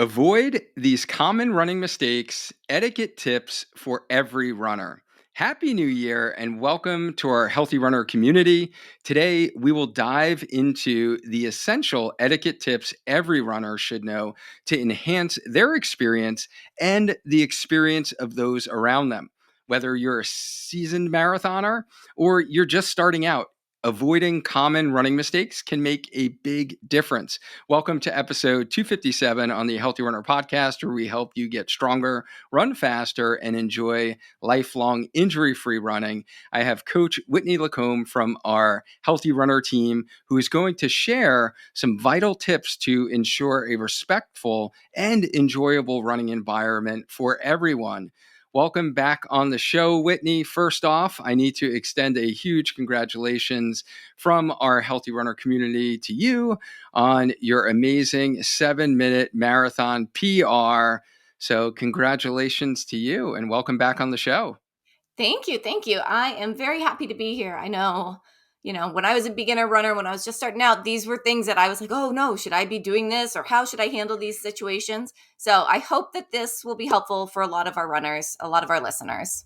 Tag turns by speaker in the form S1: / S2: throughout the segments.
S1: Avoid these common running mistakes, etiquette tips for every runner. Happy New Year and welcome to our Healthy Runner community. Today, we will dive into the essential etiquette tips every runner should know to enhance their experience and the experience of those around them. Whether you're a seasoned marathoner or you're just starting out, avoiding common running mistakes can make a big difference. Welcome to episode 257 on the Healthy Runner podcast, where we help you get stronger, run faster, and enjoy lifelong injury-free running. I have Coach Whitney Lacombe from our Healthy Runner team, who is going to share some vital tips to ensure a respectful and enjoyable running environment for everyone. Welcome back on the show, Whitney. First off, I need to extend a huge congratulations from our Healthy Runner community to you on your amazing 7-minute marathon PR. So congratulations to you and welcome back on the show.
S2: Thank you. Thank you. I am very happy to be here. I know, when I was a beginner runner, when I was just starting out, these were things that I was like, oh no, should I be doing this or how should I handle these situations? So I hope that this will be helpful for a lot of our runners, a lot of our listeners.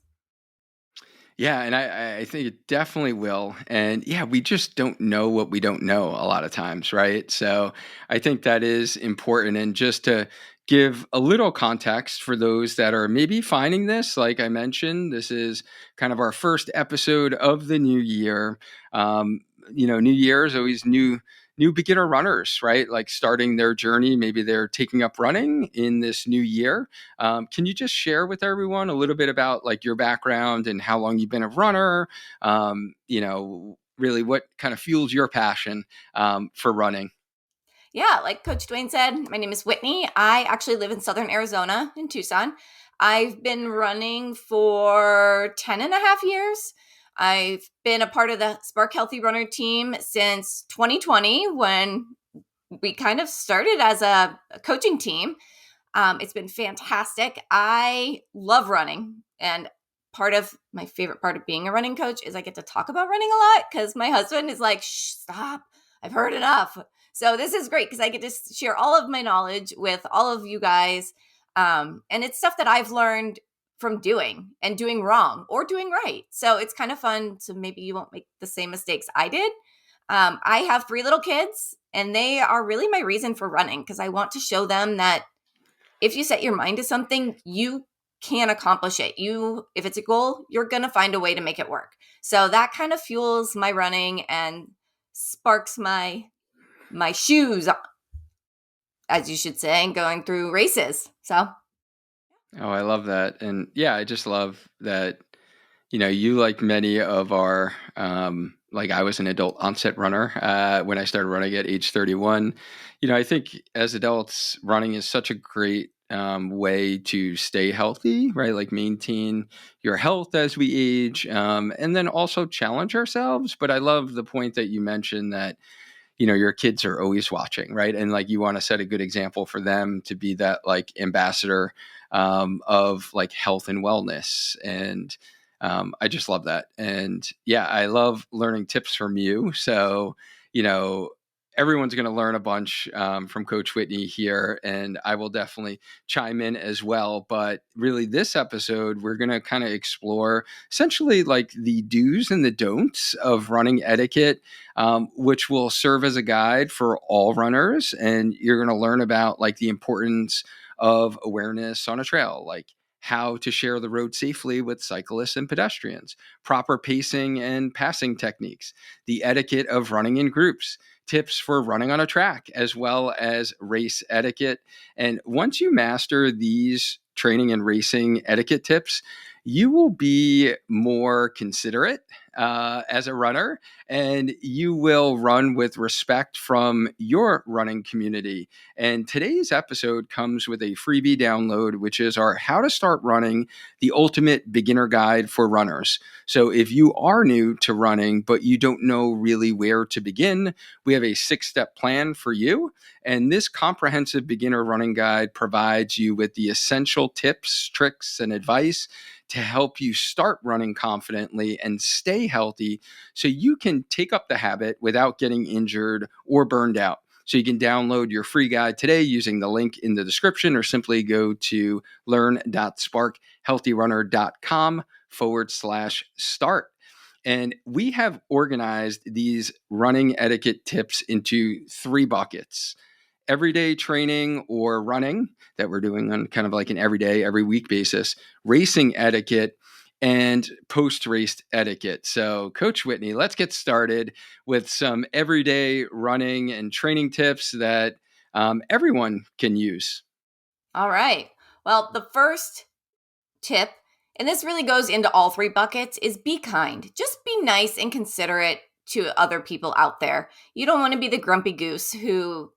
S1: Yeah, and I think it definitely will. And yeah, we just don't know what we don't know a lot of times, right? So I think that is important. And just to give a little context for those that are maybe finding this, like I mentioned, this is kind of our first episode of the new year. Um, New Year is always new beginner runners, right? Like starting their journey. Maybe they're taking up running in this new year. Can you just share with everyone a little bit about like your background and how long you've been a runner? Really what kind of fuels your passion for running?
S2: Yeah, like Coach Duane said, my name is Whitney. I actually live in Southern Arizona in Tucson. I've been running for 10 and a half years. I've been a part of the Spark Healthy Runner team since 2020 when we kind of started as a coaching team. It's been fantastic. I love running. And part of my favorite part of being a running coach is I get to talk about running a lot because my husband is like, shh, stop. I've heard enough. So this is great because I get to share all of my knowledge with all of you guys. And it's stuff that I've learned from doing and doing wrong or doing right. So it's kind of fun. So maybe you won't make the same mistakes I did. I have 3 little kids, and they are really my reason for running because I want to show them that if you set your mind to something, you can accomplish it. If it's a goal, you're going to find a way to make it work. So that kind of fuels my running and sparks my shoes, as you should say, and going through races. So
S1: Oh, I love that. And yeah, I just love that, you like many of our, like I was an adult onset runner when I started running at age 31. I think as adults, running is such a great way to stay healthy, right? Like maintain your health as we age, and then also challenge ourselves. But I love the point that you mentioned that your kids are always watching, right? And like you want to set a good example for them to be that like ambassador of like health and wellness. And I just love that. And yeah, I love learning tips from you. So, you know, everyone's going to learn a bunch from Coach Whitney here, and I will definitely chime in as well. But really, this episode, we're going to kind of explore essentially like the do's and the don'ts of running etiquette, which will serve as a guide for all runners. And you're going to learn about like the importance of awareness on a trail, like how to share the road safely with cyclists and pedestrians, proper pacing and passing techniques, the etiquette of running in groups, tips for running on a track, as well as race etiquette. And once you master these training and racing etiquette tips, you will be more considerate as a runner, and you will run with respect from your running community. And today's episode comes with a freebie download, which is our How to Start Running, the Ultimate Beginner Guide for Runners. So if you are new to running, but you don't know really where to begin, we have a 6-step plan for you. And this comprehensive beginner running guide provides you with the essential tips, tricks, and advice to help you start running confidently and stay healthy so you can take up the habit without getting injured or burned out. So you can download your free guide today using the link in the description, or simply go to learn.sparkhealthyrunner.com/start. And we have organized these running etiquette tips into 3 buckets: everyday training or running that we're doing on kind of like an everyday, every week basis, racing etiquette, and post-race etiquette. So, Coach Whitney, let's get started with some everyday running and training tips that everyone can use.
S2: All right. Well, the first tip, and this really goes into all 3 buckets, is be kind. Just be nice and considerate to other people out there. You don't want to be the grumpy goose who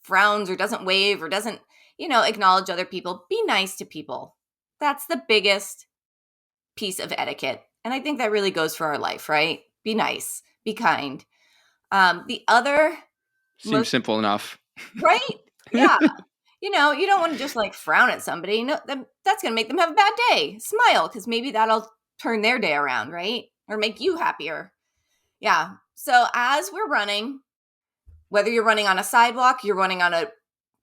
S2: frowns or doesn't wave or doesn't, acknowledge other people. Be nice to people. That's the biggest piece of etiquette. And I think that really goes for our life, right? Be nice, be kind. The other
S1: Seems
S2: most,
S1: simple enough.
S2: right? Yeah. You don't want to just like frown at somebody. No, that's going to make them have a bad day. Smile, because maybe that'll turn their day around, right? Or make you happier. Yeah. So as we're running, whether you're running on a sidewalk, you're running on a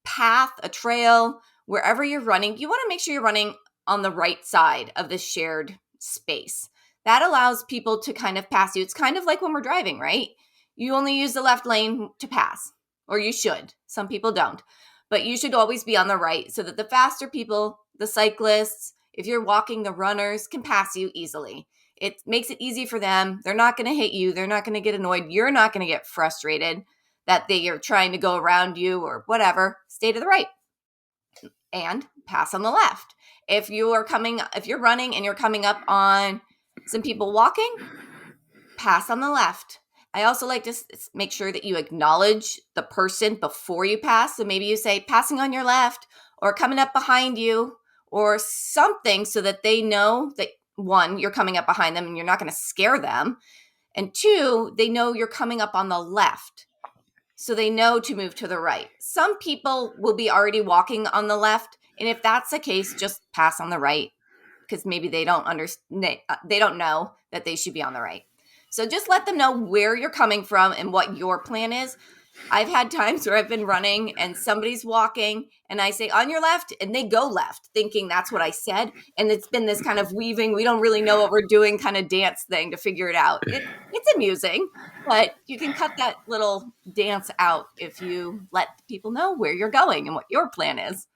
S2: path, a trail, wherever you're running, you want to make sure you're running on the right side of the shared space. That allows people to kind of pass you. It's kind of like when we're driving, right? You only use the left lane to pass, or you should. Some people don't. But you should always be on the right so that the faster people, the cyclists, if you're walking, the runners can pass you easily. It makes it easy for them. They're not going to hit you. They're not going to get annoyed. You're not going to get frustrated that they are trying to go around you or whatever. Stay to the right and pass on the left. If you're running and you're coming up on some people walking, pass on the left. I also like to make sure that you acknowledge the person before you pass. So maybe you say passing on your left or coming up behind you or something so that they know that, one, you're coming up behind them and you're not going to scare them. And two, they know you're coming up on the left. So they know to move to the right. Some people will be already walking on the left. And if that's the case, just pass on the right because maybe they don't understand. They don't know that they should be on the right. So just let them know where you're coming from and what your plan is. I've had times where I've been running and somebody's walking and I say on your left and they go left thinking that's what I said. And it's been this kind of weaving, we don't really know what we're doing kind of dance thing to figure it out. It's amusing, but you can cut that little dance out if you let people know where you're going and what your plan is.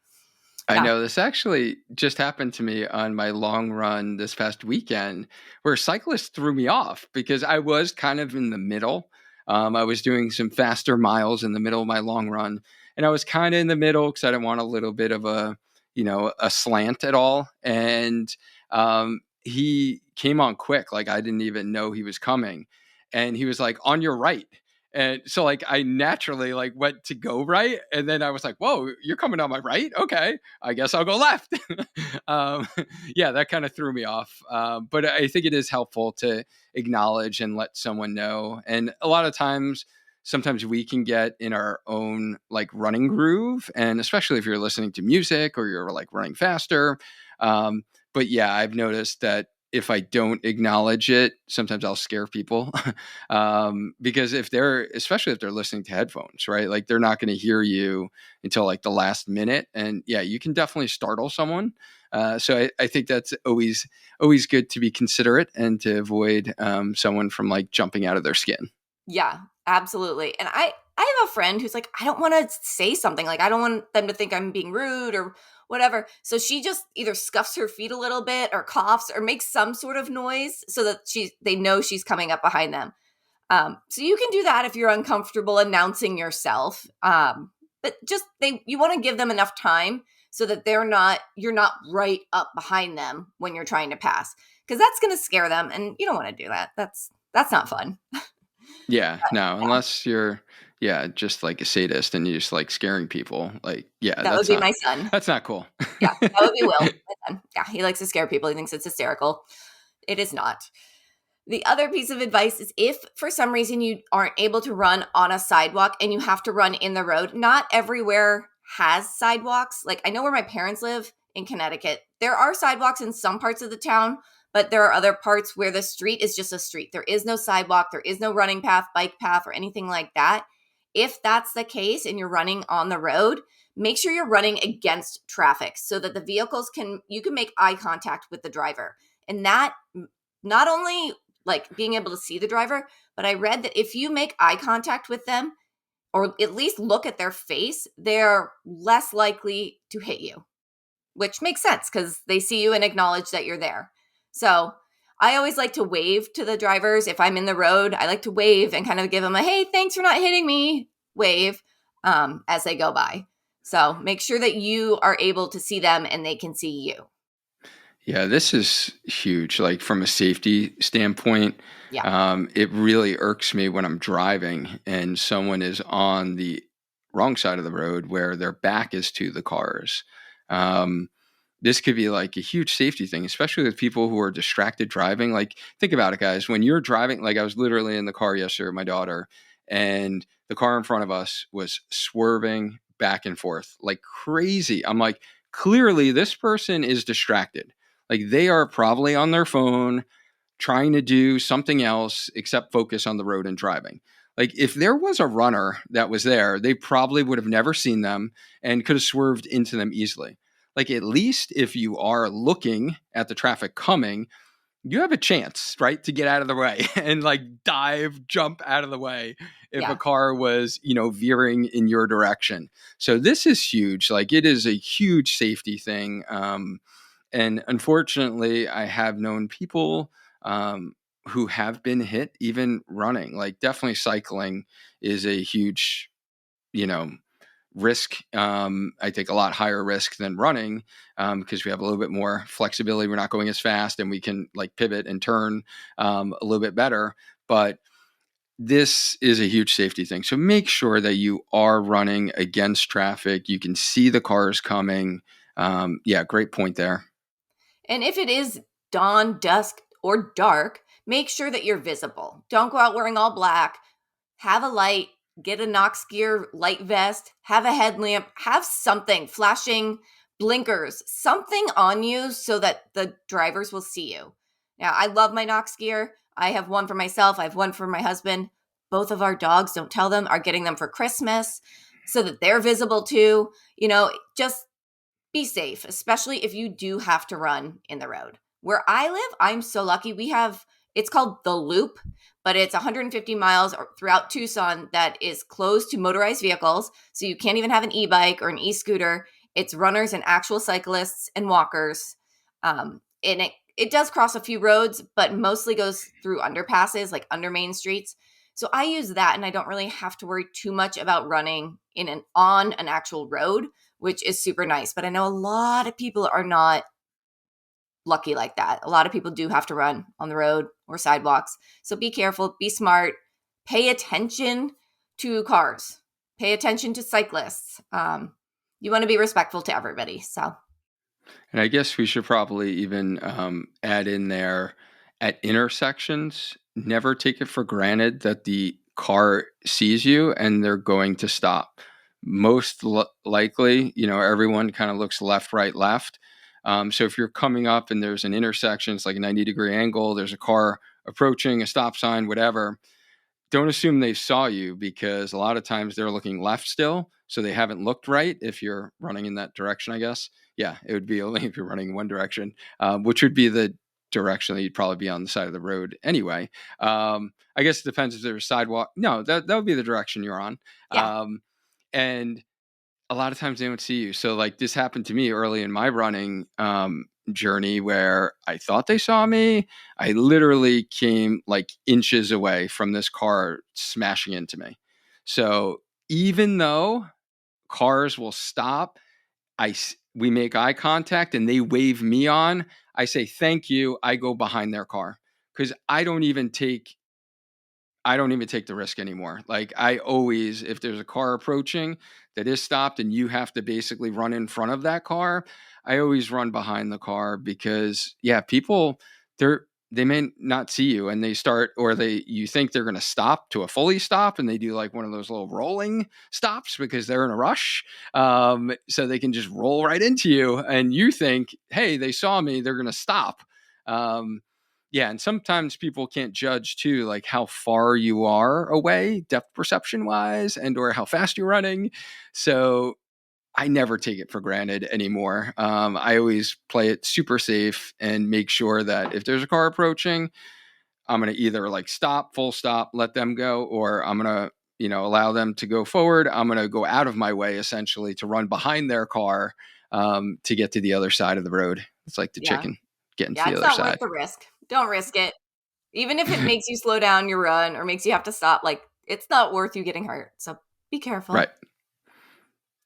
S1: I
S2: Yeah.
S1: know this actually just happened to me on my long run this past weekend, where cyclists threw me off because I was kind of in the middle. I was doing some faster miles in the middle of my long run, and I was kind of in the middle because I didn't want a little bit of a slant at all. And he came on quick, like I didn't even know he was coming, and he was like, "On your right." And so like I naturally like went to go right, and then I was like, "Whoa, you're coming on my right? Okay, I guess I'll go left." um, yeah, that kind of threw me off. But I think it is helpful to acknowledge and let someone know. And a lot of times, sometimes we can get in our own like running groove, and especially if you're listening to music or you're like running faster. But yeah, I've noticed that if I don't acknowledge it, sometimes I'll scare people. Because especially if they're listening to headphones, right? Like they're not going to hear you until like the last minute. And yeah, you can definitely startle someone. So I think that's always good to be considerate and to avoid someone from like jumping out of their skin.
S2: Yeah, absolutely. And I have a friend who's like, I don't want to say something. Like, I don't want them to think I'm being rude or whatever. So she just either scuffs her feet a little bit or coughs or makes some sort of noise so that they know she's coming up behind them. So you can do that if you're uncomfortable announcing yourself. But just you want to give them enough time so that you're not right up behind them when you're trying to pass, because that's going to scare them, and you don't want to do that. That's not fun.
S1: Yeah, no, unless you're just like a sadist and you just like scaring people. Like, yeah,
S2: That would be my son.
S1: that's not cool.
S2: Yeah, that would be Will, my son. Yeah, he likes to scare people. He thinks it's hysterical. It is not. The other piece of advice is if for some reason you aren't able to run on a sidewalk and you have to run in the road, not everywhere has sidewalks. Like I know where my parents live in Connecticut. There are sidewalks in some parts of the town, but there are other parts where the street is just a street. There is no sidewalk, there is no running path, bike path, or anything like that. If that's the case and you're running on the road, make sure you're running against traffic so that the vehicles you can make eye contact with the driver. And that not only like being able to see the driver, but I read that if you make eye contact with them or at least look at their face, they're less likely to hit you, which makes sense because they see you and acknowledge that you're there. So I always like to wave to the drivers. If I'm in the road, I like to wave and kind of give them a, hey, thanks for not hitting me wave as they go by. So make sure that you are able to see them and they can see you.
S1: Yeah, this is huge. Like from a safety standpoint,
S2: Yeah.
S1: it really irks me when I'm driving and someone is on the wrong side of the road where their back is to the cars. Um, this could be like a huge safety thing, especially with people who are distracted driving. Like, think about it, guys. When you're driving, like I was literally in the car yesterday with my daughter, and the car in front of us was swerving back and forth like crazy. I'm like, clearly, this person is distracted. Like, they are probably on their phone trying to do something else except focus on the road and driving. Like if there was a runner that was there, they probably would have never seen them and could have swerved into them easily. Like at least if you are looking at the traffic coming, you have a chance, right, to get out of the way and like dive, jump out of the way if a
S2: Yeah.
S1: car was, veering in your direction. So this is huge. Like it is a huge safety thing. And unfortunately, I have known people who have been hit even running. Like definitely cycling is a huge, you know, risk. I take a lot higher risk than running because we have a little bit more flexibility. We're not going as fast and we can like pivot and turn a little bit better. But this is a huge safety thing. So make sure that you are running against traffic. You can see the cars coming. Yeah, great point there.
S2: And if it is dawn, dusk, or dark, make sure that you're visible. Don't go out wearing all black. Have a light, get a Nox gear light vest, have a headlamp, have something flashing, blinkers, something on you so that the drivers will see you. Now, I love my Nox gear. I have one for myself, I have one for my husband. Both of our dogs, don't tell them, are getting them for Christmas so that they're visible too. Just be safe, especially if you do have to run in the road. Where I live, I'm so lucky. It's called the Loop, but it's 150 miles throughout Tucson that is closed to motorized vehicles. So you can't even have an e-bike or an e-scooter. It's runners and actual cyclists and walkers. And it does cross a few roads, but mostly goes through underpasses, like under main streets. So I use that and I don't really have to worry too much about running on an actual road, which is super nice. But I know a lot of people are not lucky like that. A lot of people do have to run on the road or sidewalks. So be careful, be smart, pay attention to cars, pay attention to cyclists. You want to be respectful to everybody. So,
S1: And I guess we should probably even add in there at intersections, never take it for granted that the car sees you and they're going to stop. Most likely, everyone kind of looks left, right, left. So if you're coming up and there's an intersection, it's like a 90-degree angle, there's a car approaching, a stop sign, whatever, don't assume they saw you because a lot of times they're looking left still, so they haven't looked right if you're running in that direction, I guess. Yeah, it would be only if you're running in one direction, which would be the direction that you'd probably be on the side of the road anyway. I guess it depends if there's a sidewalk. No, that would be the direction you're on.
S2: yeah.
S1: And a lot of times they don't see you. So like this happened to me early in my running journey where I thought they saw me. I literally came like inches away from this car smashing into me. So even though cars will stop, we make eye contact and they wave me on. I say thank you. I go behind their car because I don't even take the risk anymore. Like I always, if there's a car approaching that is stopped and you have to basically run in front of that car, I always run behind the car because yeah, people they may not see you and they start or you think they're going to stop to a fully stop and they do like one of those little rolling stops because they're in a rush. So they can just roll right into you and you think, hey, they saw me, they're going to stop. Um, Yeah, and sometimes people can't judge too, like how far you are away, depth perception wise, and or how fast you're running. So I never take it for granted anymore. I always play it super safe and make sure that if there's a car approaching, I'm going to either like stop, full stop, let them go, or I'm going to, allow them to go forward. I'm going to go out of my way essentially to run behind their car to get to the other side of the road. It's like the
S2: Yeah.
S1: chicken getting to
S2: Yeah,
S1: the
S2: it's
S1: other
S2: not worth
S1: side.
S2: the risk. Don't risk it. Even if it makes you slow down your run or makes you have to stop, like it's not worth you getting hurt. So be
S1: Right.
S2: careful.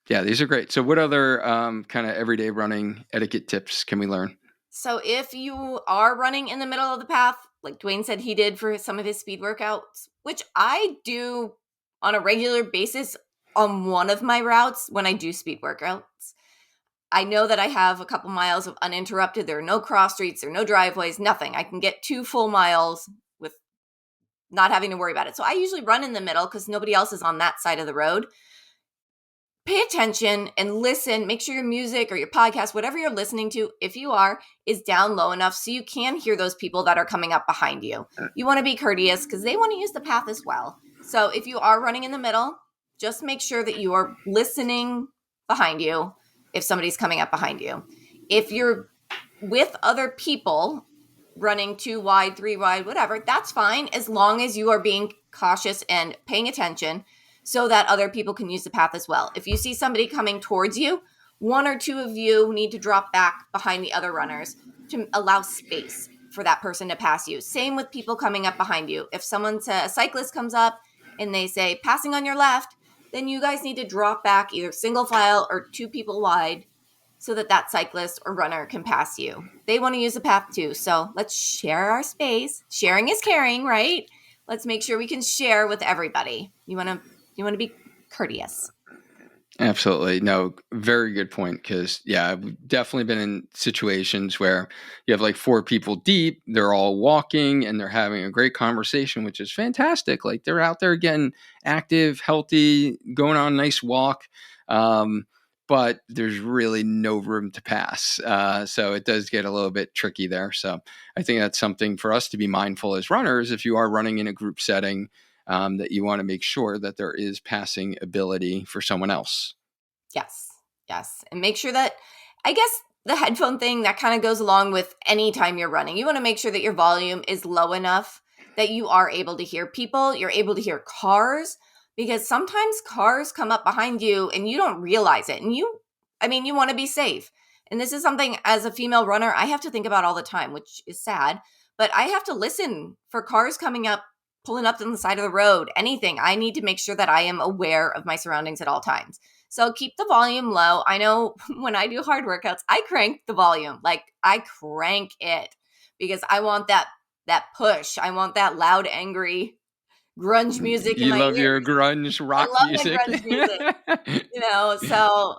S1: Yeah, these are great. So, what other kind of everyday running etiquette tips can we learn?
S2: So if you are running in the middle of the path, like Duane said he did for some of his speed workouts, which I do on a regular basis on one of my routes when I do speed workouts, I know that I have a couple miles of uninterrupted. There are no cross streets, there are no driveways, nothing. I can get 2 full miles with not having to worry about it. So I usually run in the middle because nobody else is on that side of the road. Pay attention and listen. Make sure your music or your podcast, whatever you're listening to, if you are, is down low enough so you can hear those people that are coming up behind you. You want to be courteous because they want to use the path as well. So if you are running in the middle, just make sure that you are listening behind you if somebody's coming up behind you. If you're with other people running 2 wide, 3 wide, whatever, that's fine as long as you are being cautious and paying attention so that other people can use the path as well. If you see somebody coming towards you, 1 or 2 of you need to drop back behind the other runners to allow space for that person to pass you. Same with people coming up behind you. If a cyclist comes up and they say passing on your left, then you guys need to drop back either single file or 2 people wide so that that cyclist or runner can pass you. They want to use the path too. So let's share our space. Sharing is caring, right? Let's make sure we can share with everybody. You want to be courteous.
S1: Absolutely. No, very good point. Because, yeah, I've definitely been in situations where you have like 4 people deep, they're all walking and they're having a great conversation, which is fantastic. Like they're out there getting active, healthy, going on a nice walk. But there's really no room to pass. So it does get a little bit tricky there. So I think that's something for us to be mindful as runners. If you are running in a group setting, that you want to make sure that there is passing ability for someone else.
S2: Yes. Yes. And make sure that, I guess, the headphone thing that kind of goes along with any time you're running. You want to make sure that your volume is low enough that you are able to hear people, you're able to hear cars, because sometimes cars come up behind you and you don't realize it. And you want to be safe. And this is something as a female runner, I have to think about all the time, which is sad, but I have to listen for cars coming up, pulling up on the side of the road, anything. I need to make sure that I am aware of my surroundings at all times. So keep the volume low. I know when I do hard workouts, I crank the volume. Like I crank it because I want that push. I want that loud, angry grunge music in
S1: You
S2: my
S1: love your
S2: ears.
S1: grunge
S2: I
S1: rock
S2: love my
S1: music.
S2: grunge music, so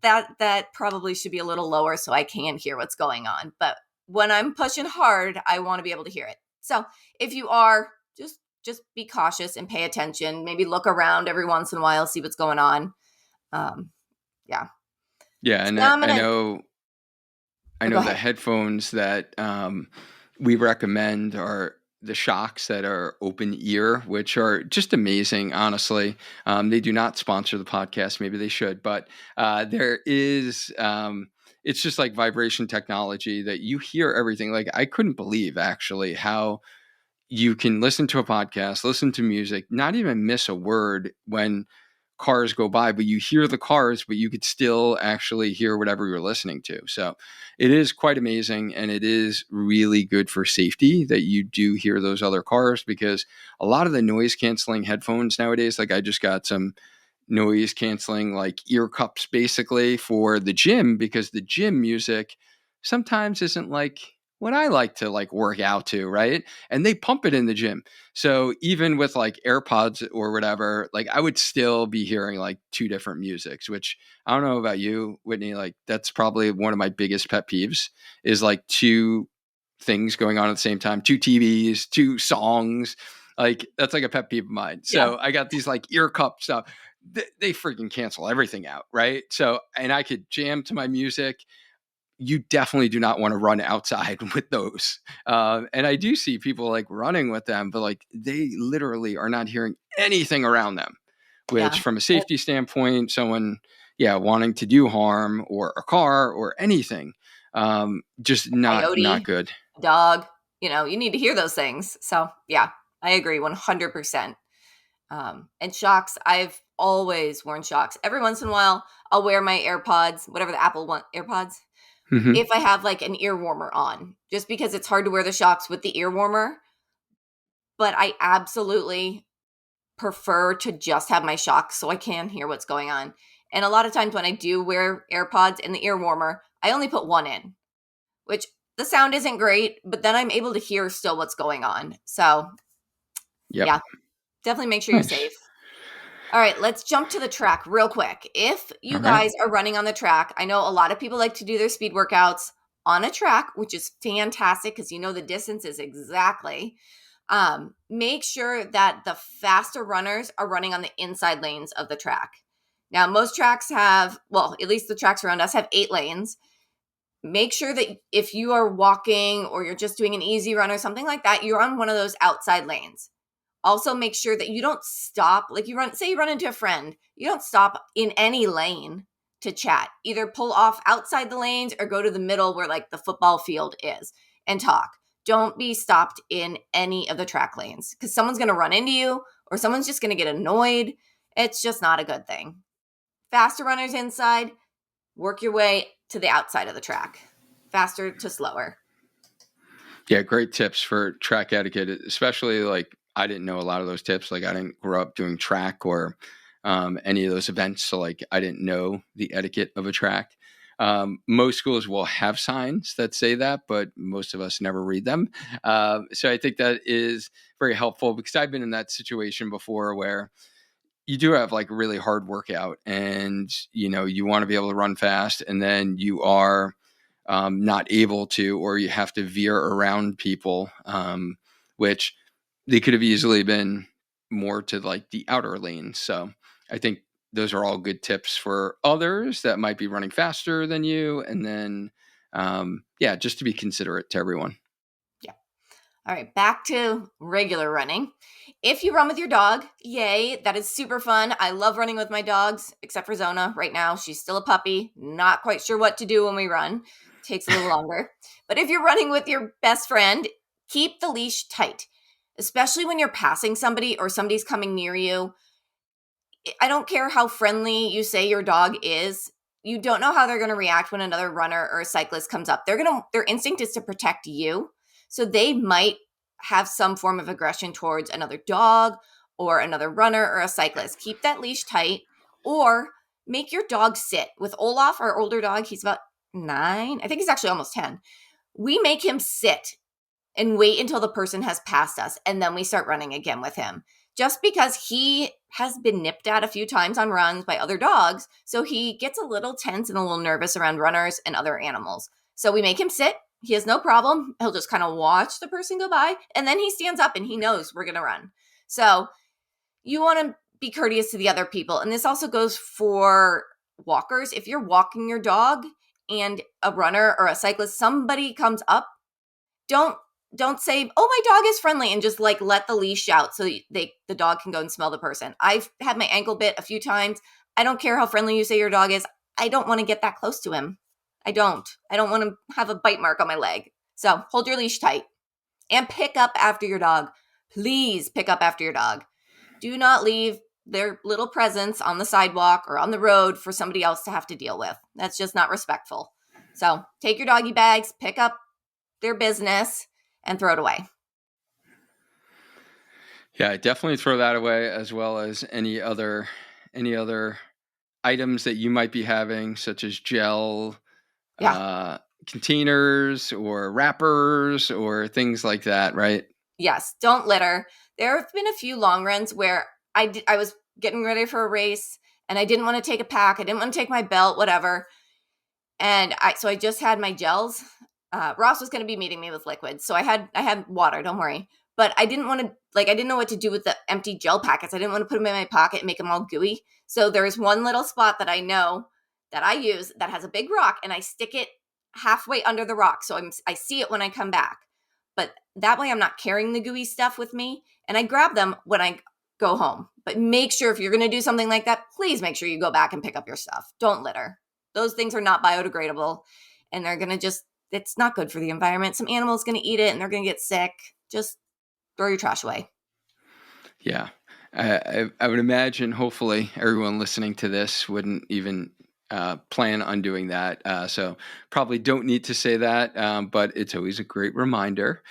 S2: that probably should be a little lower so I can hear what's going on. But when I'm pushing hard, I want to be able to hear it. So if you are, just be cautious and pay attention. Maybe look around every once in a while, see what's going on. Yeah.
S1: Yeah,
S2: So
S1: and
S2: now I'm
S1: I
S2: gonna
S1: know I
S2: go
S1: know the
S2: ahead.
S1: headphones that we recommend are the shocks that are open ear, which are just amazing, honestly. They do not sponsor the podcast. Maybe they should, but there is, it's just like vibration technology that you hear everything. Like, I couldn't believe actually how you can listen to a podcast, listen to music, not even miss a word when cars go by, but you hear the cars, but you could still actually hear whatever you're listening to. So it is quite amazing. And it is really good for safety that you do hear those other cars, because a lot of the noise canceling headphones nowadays, like I just got some noise canceling like ear cups basically for the gym, because the gym music sometimes isn't like what I like to like work out to, right? And they pump it in the gym. So even with like AirPods or whatever, like I would still be hearing like 2 different musics, which I don't know about you, Whitney, like that's probably one of my biggest pet peeves is like 2 things going on at the same time, 2 TVs, 2 songs. Like that's like a pet peeve of mine.
S2: Yeah.
S1: So I got these like ear cup stuff. They freaking cancel everything out, right? So, and I could jam to my music you definitely do not want to run outside with those. And I do see people like running with them, but like they literally are not hearing anything around them, which
S2: Yeah.
S1: from a safety standpoint, someone, yeah, wanting to do harm, or a car or anything, just not
S2: Coyote,
S1: good.
S2: dog, you need to hear those things. So, yeah, I agree 100%. And shocks, I've always worn shocks. Every once in a while, I'll wear my AirPods, whatever the Apple one, AirPods,
S1: Hmm.
S2: if I have like an ear warmer on, just because it's hard to wear the shocks with the ear warmer. But I absolutely prefer to just have my shocks so I can hear what's going on. And a lot of times when I do wear AirPods and the ear warmer, I only put one in, which the sound isn't great, but then I'm able to hear still what's going on. So,
S1: Yep.
S2: yeah, definitely make sure you're
S1: Nice.
S2: safe. All right, let's jump to the track real quick. If
S1: All
S2: you
S1: right.
S2: guys are running on the track, I know a lot of people like to do their speed workouts on a track, which is fantastic because the distance is exactly. Make sure that the faster runners are running on the inside lanes of the track. Now, most tracks have, well, at least the tracks around us have 8 lanes. Make sure that if you are walking or you're just doing an easy run or something like that, you're on one of those outside lanes. Also, make sure that you don't stop. Like say you run into a friend, you don't stop in any lane to chat. Either pull off outside the lanes or go to the middle where like the football field is and talk. Don't be stopped in any of the track lanes because someone's going to run into you or someone's just going to get annoyed. It's just not a good thing. Faster runners inside, work your way to the outside of the track. Faster to slower.
S1: Yeah, great tips for track etiquette, especially like I didn't know a lot of those tips. Like I didn't grow up doing track or any of those events. So like I didn't know the etiquette of a track. Most schools will have signs that say that, but most of us never read them. So I think that is very helpful because I've been in that situation before where you do have like a really hard workout and you want to be able to run fast and then you are not able to, or you have to veer around people, which they could have easily been more to like the outer lanes. So I think those are all good tips for others that might be running faster than you. And then, yeah, just to be considerate to everyone.
S2: Yeah. All right, back to regular running. If you run with your dog, yay, that is super fun. I love running with my dogs, except for Zona right now. She's still a puppy, not quite sure what to do when we run. Takes a little longer. But if you're running with your best friend, keep the leash tight, especially when you're passing somebody or somebody's coming near you. I don't care how friendly you say your dog is. You don't know how they're going to react when another runner or a cyclist comes up. Their instinct is to protect you. So they might have some form of aggression towards another dog or another runner or a cyclist. Keep that leash tight or make your dog sit. With Olaf, our older dog, he's about 9. I think he's actually almost 10. We make him sit and wait until the person has passed us and then we start running again with him, just because he has been nipped at a few times on runs by other dogs, so he gets a little tense and a little nervous around runners and other animals. So we make him sit. He has no problem. He'll just kind of watch the person go by and then he stands up and he knows we're going to run. So you want to be courteous to the other people, and this also goes for walkers. If you're walking your dog and a runner or a cyclist, somebody comes up, don't say, "Oh, my dog is friendly," and just like let the leash out so the dog can go and smell the person. I've had my ankle bit a few times. I don't care how friendly you say your dog is. I don't want to get that close to him. I don't. I don't want to have a bite mark on my leg. So hold your leash tight and pick up after your dog. Please pick up after your dog. Do not leave their little presence on the sidewalk or on the road for somebody else to have to deal with. That's just not respectful. So take your doggy bags, pick up their business, and throw it away.
S1: Yeah, definitely throw that away as well as any other items that you might be having, such as gel,
S2: Yeah.
S1: uh, containers or wrappers or things like that, right?
S2: Yes. Don't litter. There have been a few long runs where I was getting ready for a race and I didn't want to take a pack. I didn't want to take my belt, whatever. And I just had my gels. Ross was going to be meeting me with liquids, so I had water. Don't worry. But I didn't want to I didn't know what to do with the empty gel packets. I didn't want to put them in my pocket and make them all gooey. So there's one little spot that I know that I use that has a big rock, and I stick it halfway under the rock, so I see it when I come back. But that way I'm not carrying the gooey stuff with me, and I grab them when I go home. But make sure if you're going to do something like that, please make sure you go back and pick up your stuff. Don't litter. Those things are not biodegradable, and they're going to it's not good for the environment. Some animal's going to eat it and they're going to get sick. Just throw your trash away.
S1: Yeah. I would imagine, hopefully, everyone listening to this wouldn't even plan on doing that. So probably don't need to say that, but it's always a great reminder.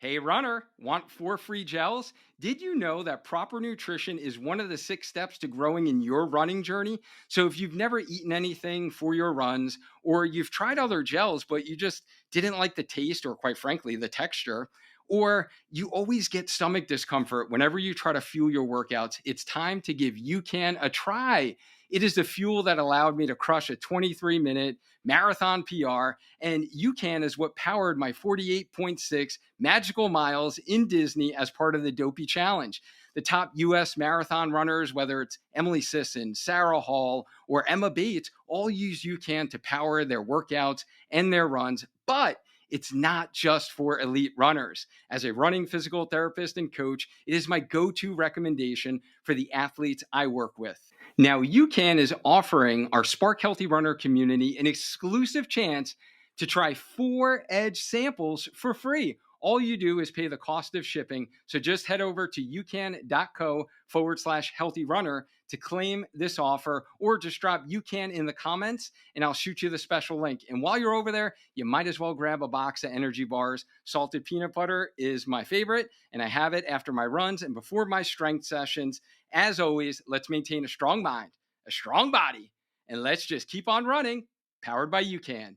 S1: Hey, runner, want 4 free gels? Did you know that proper nutrition is one of the 6 steps to growing in your running journey? So if you've never eaten anything for your runs, or you've tried other gels, but you just didn't like the taste or, quite frankly, the texture, or you always get stomach discomfort whenever you try to fuel your workouts, it's time to give UCAN a try. It is the fuel that allowed me to crush a 23-minute marathon PR, and UCAN is what powered my 48.6 magical miles in Disney as part of the Dopey Challenge. The top US marathon runners, whether it's Emily Sisson, Sarah Hall, or Emma Bates, all use UCAN to power their workouts and their runs. But it's not just for elite runners. As a running physical therapist and coach, it is my go-to recommendation for the athletes I work with. Now, UCAN is offering our Spark Healthy Runner community an exclusive chance to try 4 Edge samples for free. All you do is pay the cost of shipping. So just head over to ucan.co/healthy runner to claim this offer, or just drop UCAN in the comments and I'll shoot you the special link. And while you're over there, you might as well grab a box of energy bars. Salted peanut butter is my favorite, and I have it after my runs and before my strength sessions. As always, let's maintain a strong mind, a strong body, and let's just keep on running, powered by UCAN.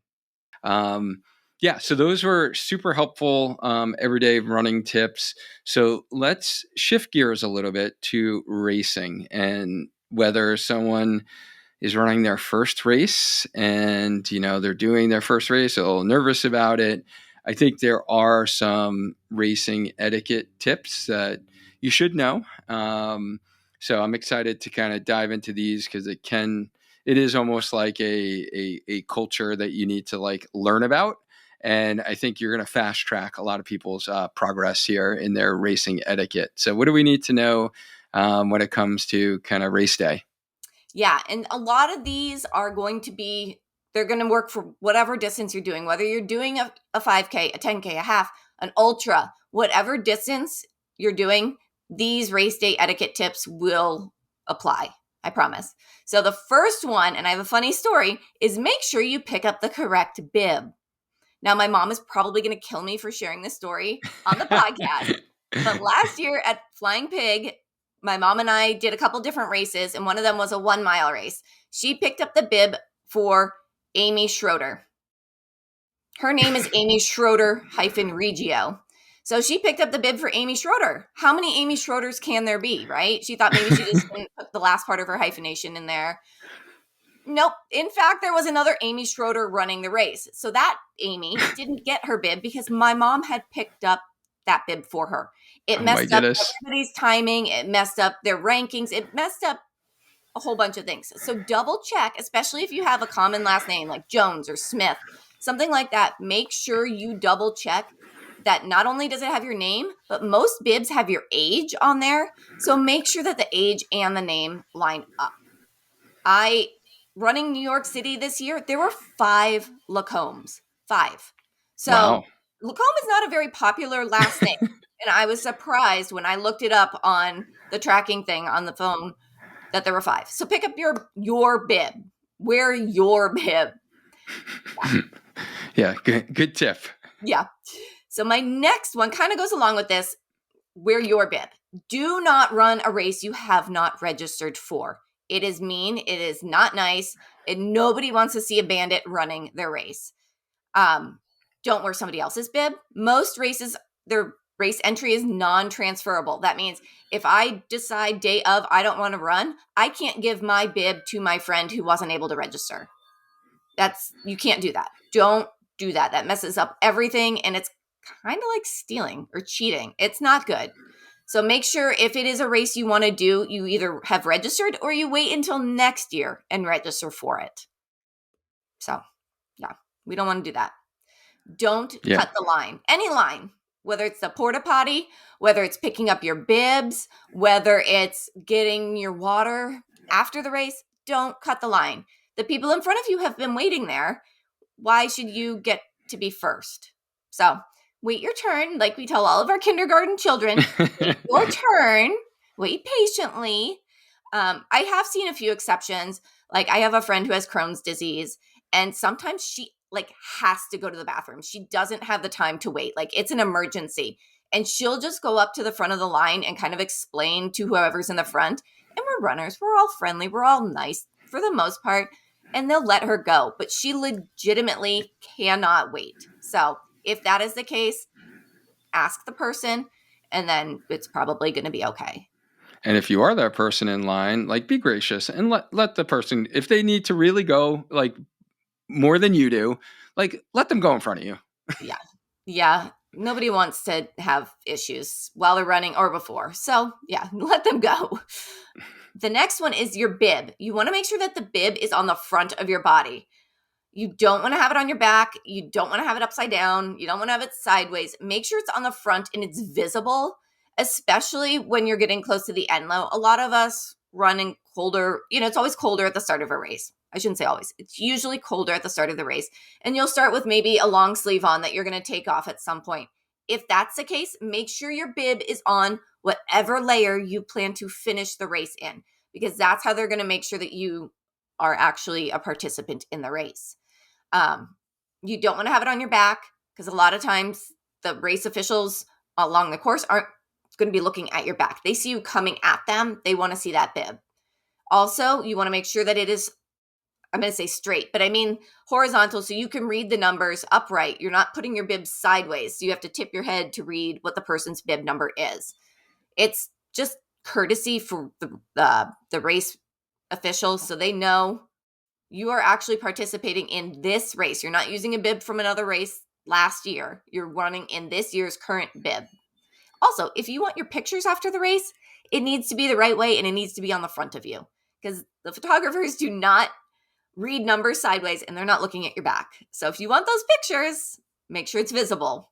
S1: Yeah, so those were super helpful everyday running tips. So let's shift gears a little bit to racing, and whether someone is running their first race and they're doing their first race, a little nervous about it. I think there are some racing etiquette tips that you should know. So I'm excited to kind of dive into these because it is almost like a culture that you need to like learn about. And I think you're going to fast track a lot of people's progress here in their racing etiquette. So what do we need to know when it comes to kind of race day?
S2: Yeah, and a lot of these are going to be, they're going to work for whatever distance you're doing, whether you're doing a 5K, a 10K, a half, an ultra, whatever distance you're doing, these race day etiquette tips will apply. I promise. So the first one, and I have a funny story, is make sure you pick up the correct bib. Now, my mom is probably going to kill me for sharing this story on the podcast, but last year at Flying Pig, my mom and I did a couple different races, and one of them was a 1 mile race. She picked up the bib for Amy Schroeder. Her name is Amy Schroeder -Regio. So she picked up the bib for Amy Schroeder. How many Amy Schroeders can there be, right? She thought maybe she just didn't put the last part of her hyphenation in there. Nope. In fact, there was another Amy Schroeder running the race. So that Amy didn't get her bib because my mom had picked up that bib for her. It
S1: Oh my
S2: messed up
S1: goodness.
S2: everybody's timing. It messed up their rankings. It messed up a whole bunch of things. So double check, especially if you have a common last name like Jones or Smith, something like that. Make sure you double check that not only does it have your name, but most bibs have your age on there. So make sure that the age and the name line up. Running New York City this year, there were 5 Lacombes. 5. So
S1: Wow.
S2: Lacombe is not a very popular last name. And I was surprised when I looked it up on the tracking thing on the phone that there were 5. So pick up your bib. Wear your bib.
S1: Yeah, good tip.
S2: Yeah. So my next one kind of goes along with this. Wear your bib. Do not run a race you have not registered for. It is mean. It is not nice. And nobody wants to see a bandit running their race. Don't wear somebody else's bib. Most races, their race entry is non-transferable. That means if I decide day of I don't want to run, I can't give my bib to my friend who wasn't able to register. You can't do that. Don't do that. That messes up everything, and it's kind of like stealing or cheating. It's not good. So make sure if it is a race you want to do, you either have registered or you wait until next year and register for it. So, yeah. We don't want to do that. Don't
S1: Yeah.
S2: cut the line. Any line, whether it's the porta potty, whether it's picking up your bibs, whether it's getting your water after the race, don't cut the line. The people in front of you have been waiting there. Why should you get to be first? So wait your turn. Like we tell all of our kindergarten children, wait your turn, wait patiently. I have seen a few exceptions. Like I have a friend who has Crohn's disease, and sometimes she like has to go to the bathroom. She doesn't have the time to wait. Like it's an emergency. And she'll just go up to the front of the line and kind of explain to whoever's in the front. And we're runners. We're all friendly. We're all nice for the most part. And they'll let her go. But she legitimately cannot wait. So if that is the case, ask the person, and then it's probably going to be okay.
S1: And if you are that person in line, like be gracious and let the person, if they need to really go like more than you do, like let them go in front of you.
S2: Yeah. Yeah. Nobody wants to have issues while they're running or before. So, yeah, let them go. The next one is your bib. You want to make sure that the bib is on the front of your body. You don't want to have it on your back. You don't want to have it upside down. You don't want to have it sideways. Make sure it's on the front and it's visible, especially when you're getting close to the end. A lot of us run in colder, it's always colder at the start of a race. I shouldn't say always. It's usually colder at the start of the race. And you'll start with maybe a long sleeve on that you're going to take off at some point. If that's the case, make sure your bib is on whatever layer you plan to finish the race in, because that's how they're going to make sure that you are actually a participant in the race. You don't want to have it on your back, because a lot of times the race officials along the course aren't going to be looking at your back. They see you coming at them. They want to see that bib. Also, you want to make sure that it is, I'm going to say straight, but I mean horizontal, so you can read the numbers upright. You're not putting your bib sideways, so you have to tip your head to read what the person's bib number is. It's just courtesy for the race officials, so they know you are actually participating in this race. You're not using a bib from another race last year. You're running in this year's current bib. Also, if you want your pictures after the race, it needs to be the right way and it needs to be on the front of you, because the photographers do not read numbers sideways and they're not looking at your back. So if you want those pictures, make sure it's visible.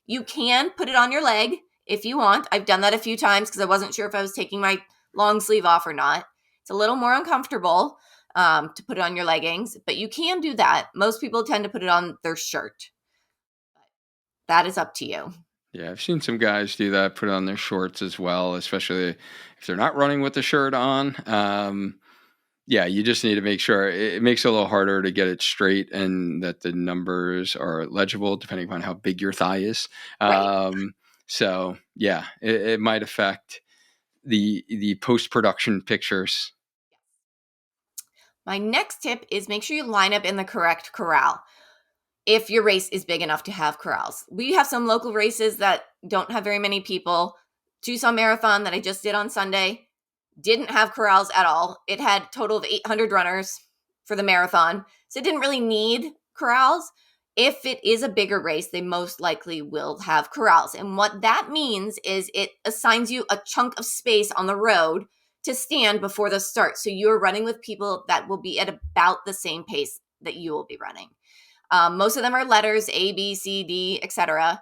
S2: You can put it on your leg if you want. I've done that a few times because I wasn't sure if I was taking my long sleeve off or not. It's a little more uncomfortable to put it on your leggings, but you can do that. Most people tend to put it on their shirt. That is up to you.
S1: Yeah, I've seen some guys do that, put it on their shorts as well, especially if they're not running with the shirt on. Yeah, you just need to make sure it makes it a little harder to get it straight and that the numbers are legible depending upon how big your thigh is.
S2: Right.
S1: So yeah, it might affect the post production pictures.
S2: My next tip is make sure you line up in the correct corral if your race is big enough to have corrals. We have some local races that don't have very many people. Tucson Marathon that I just did on Sunday didn't have corrals at all. It had a total of 800 runners for the marathon, so it didn't really need corrals. If it is a bigger race, they most likely will have corrals. And what that means is it assigns you a chunk of space on the road to stand before the start. So you're running with people that will be at about the same pace that you will be running. Most of them are letters A, B, C, D, etc.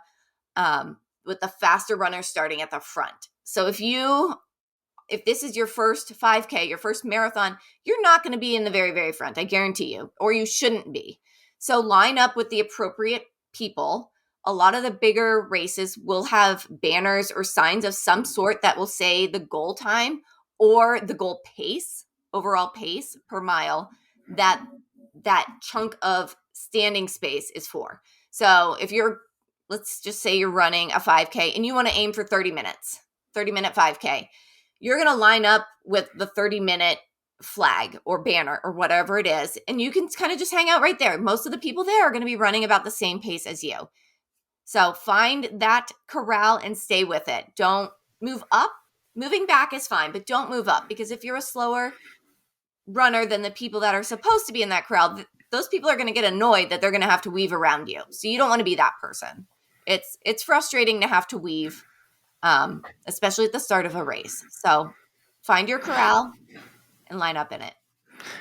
S2: With the faster runners starting at the front. So if this is your first 5K, your first marathon, you're not going to be in the very, very front, I guarantee you, or you shouldn't be. So line up with the appropriate people. A lot of the bigger races will have banners or signs of some sort that will say the goal time or the goal pace, overall pace per mile, that chunk of standing space is for. So if let's just say you're running a 5K and you want to aim for 30 minutes, 30-minute 5K, you're going to line up with the 30-minute flag or banner or whatever it is, and you can kind of just hang out right there. Most of the people there are going to be running about the same pace as you. So find that corral and stay with it. Don't move up. Moving back is fine, but don't move up, because if you're a slower runner than the people that are supposed to be in that corral, those people are going to get annoyed that they're going to have to weave around you. So you don't want to be that person. It's frustrating to have to weave, especially at the start of a race. So find your corral and line up in it.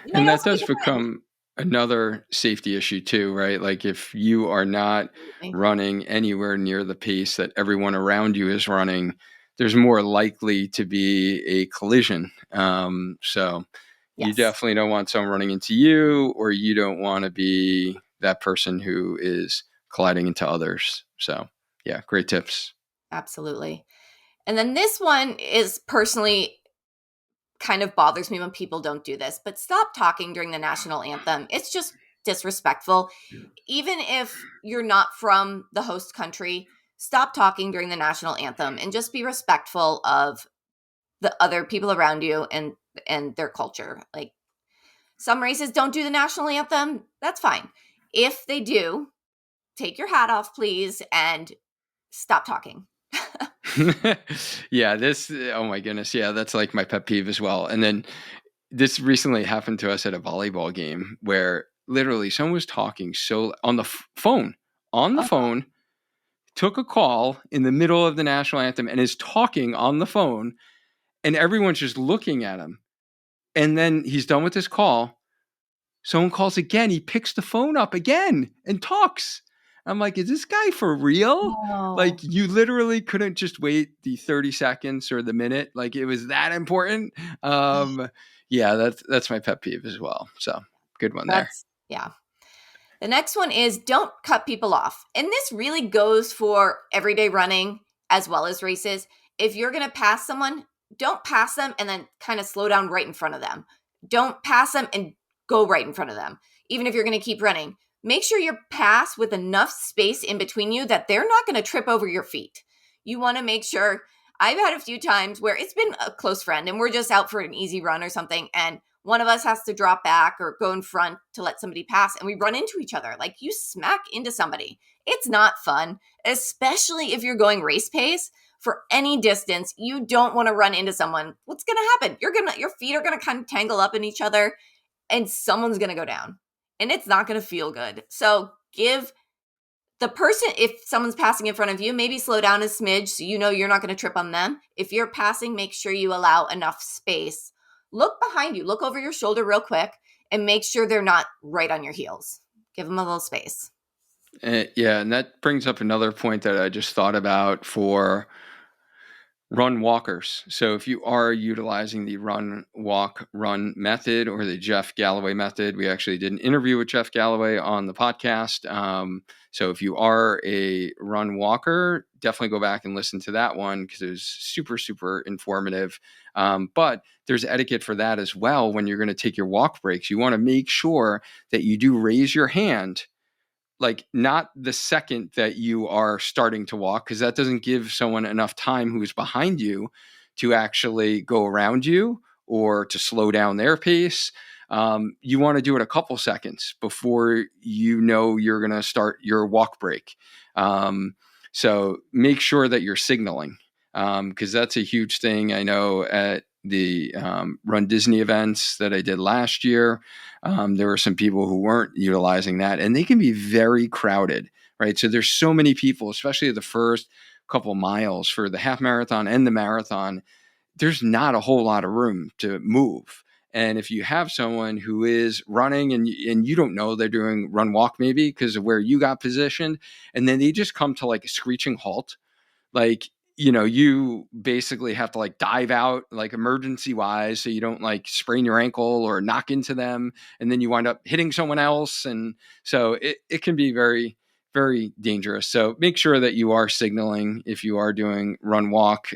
S2: You might
S1: And that
S2: also
S1: does
S2: meet a friend.
S1: become another safety issue too, right? Like if you are not
S2: Absolutely.
S1: running anywhere near the pace that everyone around you is running, there's more likely to be a collision. So you
S2: Yes,
S1: definitely don't want someone running into you, or you don't want to be that person who is colliding into others. So yeah, great tips.
S2: absolutely. And then this one is personally kind of bothers me when people don't do this, but stop talking during the national anthem. It's just disrespectful. Even if you're not from the host country, stop talking during the national anthem and just be respectful of the other people around you and their culture. Like some races don't do the national anthem, that's fine. If they do, take your hat off please and stop talking.
S1: Yeah, this, oh my goodness. Yeah, that's like my pet peeve as well. And then this recently happened to us at a volleyball game where literally someone was talking so on the phone, on the
S2: Oh,
S1: phone, took a call in the middle of the national anthem and is talking on the phone, and everyone's just looking at him. And then he's done with his call. Someone calls again. He picks the phone up again and talks. I'm like, is this guy for real? Like,
S2: no.
S1: you literally couldn't just wait the 30 seconds or the minute. Like, it was that important. Um, yeah, that's my pet peeve as well. So good one there.
S2: That's, yeah. The next one is don't cut people off. And this really goes for everyday running as well as races. If you're going to pass someone, don't pass them and then kind of slow down right in front of them. Don't pass them and go right in front of them. Even if you're going to keep running, make sure you're passed with enough space in between you that they're not going to trip over your feet. You want to make sure. I've had a few times where it's been a close friend and we're just out for an easy run or something, and one of us has to drop back or go in front to let somebody pass, and we run into each other. Like, you smack into somebody. It's not fun, especially if you're going race pace for any distance. You don't want to run into someone. What's going to happen? Your feet are going to kind of tangle up in each other and someone's going to go down. And it's not going to feel good. So, give the person, if someone's passing in front of you, maybe slow down a smidge so you know you're not going to trip on them. If you're passing, make sure you allow enough space. Look behind you, look over your shoulder real quick, and make sure they're not right on your heels. Give them a little space.
S1: Yeah, and that brings up another point that I just thought about for run walkers. So if you are utilizing the run, walk, run method or the Jeff Galloway method, we actually did an interview with Jeff Galloway on the podcast. So if you are a run walker, definitely go back and listen to that one because it was super, super informative. But there's etiquette for that as well. When you're going to take your walk breaks, you want to make sure that you do raise your hand, like not the second that you are starting to walk, because that doesn't give someone enough time who's behind you to actually go around you or to slow down their pace. You want to do it a couple seconds before you know you're going to start your walk break. So make sure that you're signaling, because that's a huge thing. I know at the Run Disney events that I did last year, there were some people who weren't utilizing that, and they can be very crowded, right? So there's so many people, especially the first couple miles for the half marathon and the marathon. There's not a whole lot of room to move. And if you have someone who is running and you don't know they're doing run walk maybe because of where you got positioned, and then they just come to like a screeching halt, like, you basically have to like dive out like emergency wise so you don't like sprain your ankle or knock into them, and then you wind up hitting someone else. And so it can be very, very dangerous. So make sure that you are signaling if you are doing run walk,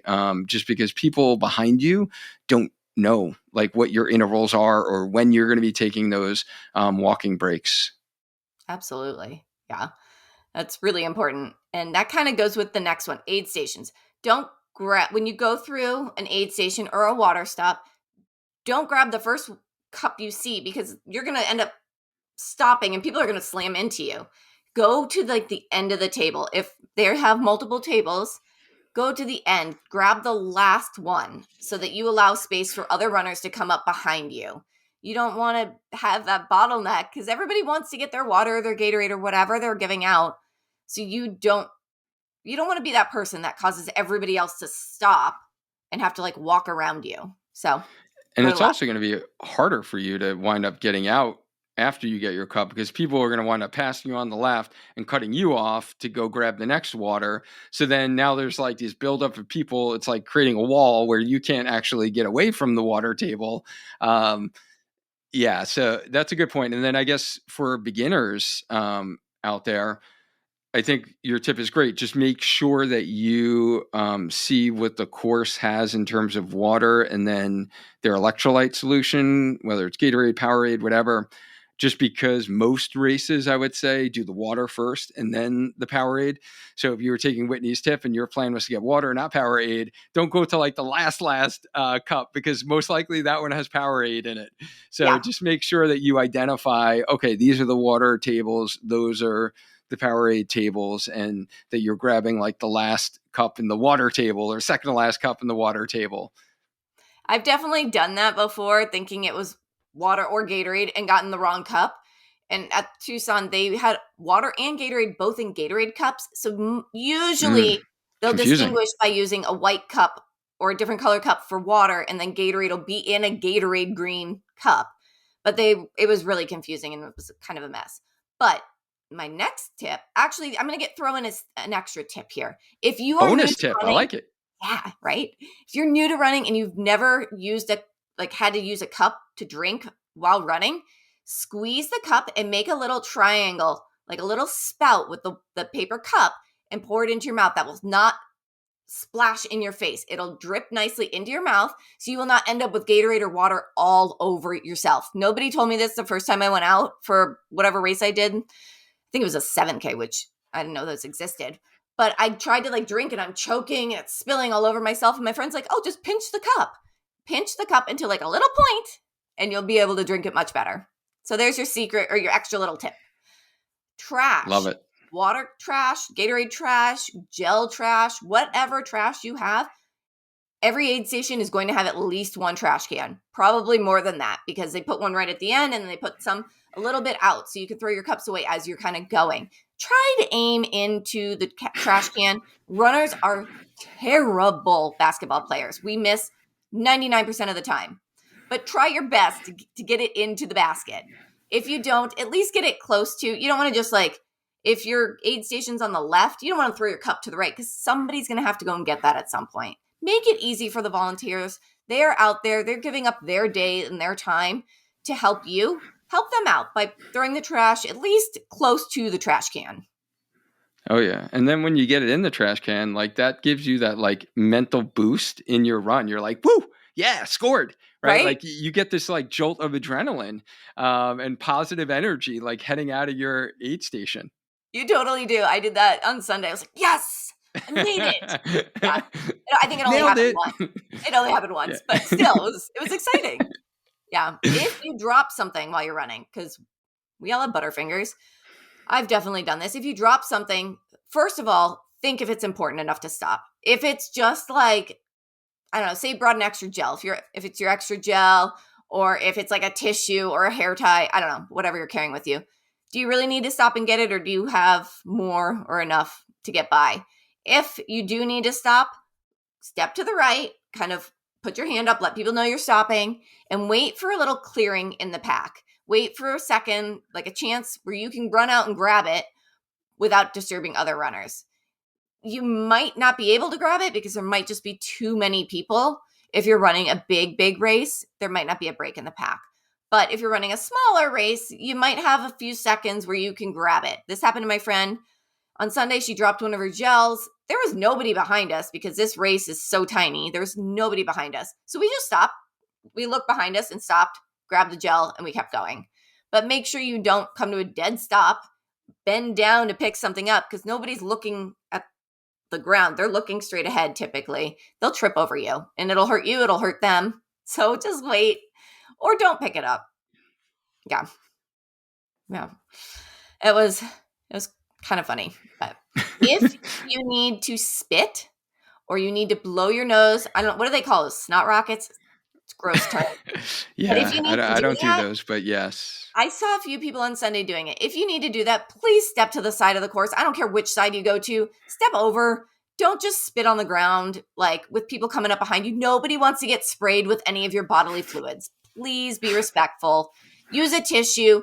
S1: just because people behind you don't know like what your intervals are or when you're going to be taking those walking breaks.
S2: Absolutely. Yeah. That's really important. And that kind of goes with the next one, aid stations. Don't grab, when you go through an aid station or a water stop, don't grab the first cup you see because you're going to end up stopping and people are going to slam into you. Go to like the end of the table. If they have multiple tables, go to the end, grab the last one so that you allow space for other runners to come up behind you. You don't want to have that bottleneck because everybody wants to get their water, their Gatorade, or whatever they're giving out. So you don't want to be that person that causes everybody else to stop and have to like walk around you. So
S1: And
S2: go to
S1: it's
S2: the last.
S1: also going to be harder for you to wind up getting out after you get your cup, because people are going to wind up passing you on the left and cutting you off to go grab the next water. So then now there's like this buildup of people. It's like creating a wall where you can't actually get away from the water table. Yeah, so that's a good point. And then I guess for beginners out there, I think your tip is great. Just make sure that you see what the course has in terms of water and then their electrolyte solution, whether it's Gatorade, Powerade, whatever. Just because most races, I would say, do the water first and then the Powerade. So if you were taking Whitney's tip and your plan was to get water, not Powerade, don't go to like the last cup, because most likely that one has Powerade in it. So
S2: Yeah.
S1: just make sure that you identify, okay, these are the water tables, those are the Powerade tables, and that you're grabbing like the last cup in the water table or second to last cup in the water table.
S2: I've definitely done that before, thinking it was water or Gatorade and gotten the wrong cup. And at Tucson, they had water and Gatorade both in Gatorade cups. So usually they'll
S1: Confusing.
S2: distinguish by using a white cup or a different color cup for water, and then Gatorade will be in a Gatorade green cup. But it was really confusing and it was kind of a mess. But my next tip, actually, I'm going to throw in an extra tip here. If you are new
S1: Bonus
S2: to
S1: tip. I
S2: running,
S1: like it.
S2: yeah, right. If you're new to running and you've never had to use a cup to drink while running, squeeze the cup and make a little triangle, like a little spout with the paper cup, and pour it into your mouth. That will not splash in your face. It'll drip nicely into your mouth, so you will not end up with Gatorade or water all over yourself. Nobody told me this the first time I went out for whatever race I did. I think it was a 7K, which I didn't know those existed. But I tried to drink and I'm choking and it's spilling all over myself. And my friend's like, oh, just pinch the cup. Pinch the cup into a little point and you'll be able to drink it much better. So there's your secret or your extra little tip. Trash.
S1: Love it.
S2: Water trash, Gatorade trash, gel trash, whatever trash you have. Every aid station is going to have at least one trash can, probably more than that, because they put one right at the end and then they put some a little bit out so you can throw your cups away as you're kind of going. Try to aim into the trash can. Runners are terrible basketball players. We miss 99% of the time, but try your best to get it into the basket. If you don't, at least get it close to. You don't want to just if your aid station's on the left, you don't want to throw your cup to the right because somebody's going to have to go and get that at some point. Make it easy for the volunteers. They are out there. They're giving up their day and their time to help you. Help them out by throwing the trash at least close to the trash can.
S1: Oh yeah. And then when you get it in the trash can, that gives you that mental boost in your run. You're like, woo, yeah, scored. Right? You get this jolt of adrenaline and positive energy heading out of your aid station.
S2: You totally do. I did that on Sunday. I was like, yes, I made it. Yeah. I think it only happened once. It only happened once, but still, it was exciting. Yeah. If you drop something while you're running, because we all have butterfingers, I've definitely done this. If you drop something, first of all, think if it's important enough to stop. If it's just I don't know, say you brought an extra gel. If it's your extra gel, or if it's a tissue or a hair tie, I don't know, whatever you're carrying with you. Do you really need to stop and get it, or do you have more or enough to get by? If you do need to stop, step to the right, kind of put your hand up, let people know you're stopping, and wait for a little clearing in the pack. Wait for a second, a chance where you can run out and grab it without disturbing other runners. You might not be able to grab it because there might just be too many people. If you're running a big race, there might not be a break in the pack. But if you're running a smaller race, you might have a few seconds where you can grab it. This happened to my friend. On Sunday, she dropped one of her gels. There was nobody behind us because this race is so tiny. There was nobody behind us. So we just stopped. We looked behind us and stopped, grabbed the gel, and we kept going. But make sure you don't come to a dead stop, bend down to pick something up, because nobody's looking at the ground. They're looking straight ahead typically. They'll trip over you, and it'll hurt you. It'll hurt them. So just wait. Or don't pick it up. Yeah. It was kind of funny. But if you need to spit or you need to blow your nose, I don't know, what do they call those? Snot rockets? It's gross term.
S1: Yeah,
S2: but if you need
S1: I don't do those, but yes.
S2: I saw a few people on Sunday doing it. If you need to do that, please step to the side of the course. I don't care which side you go to. Step over. Don't just spit on the ground with people coming up behind you. Nobody wants to get sprayed with any of your bodily fluids. Please be respectful. Use a tissue.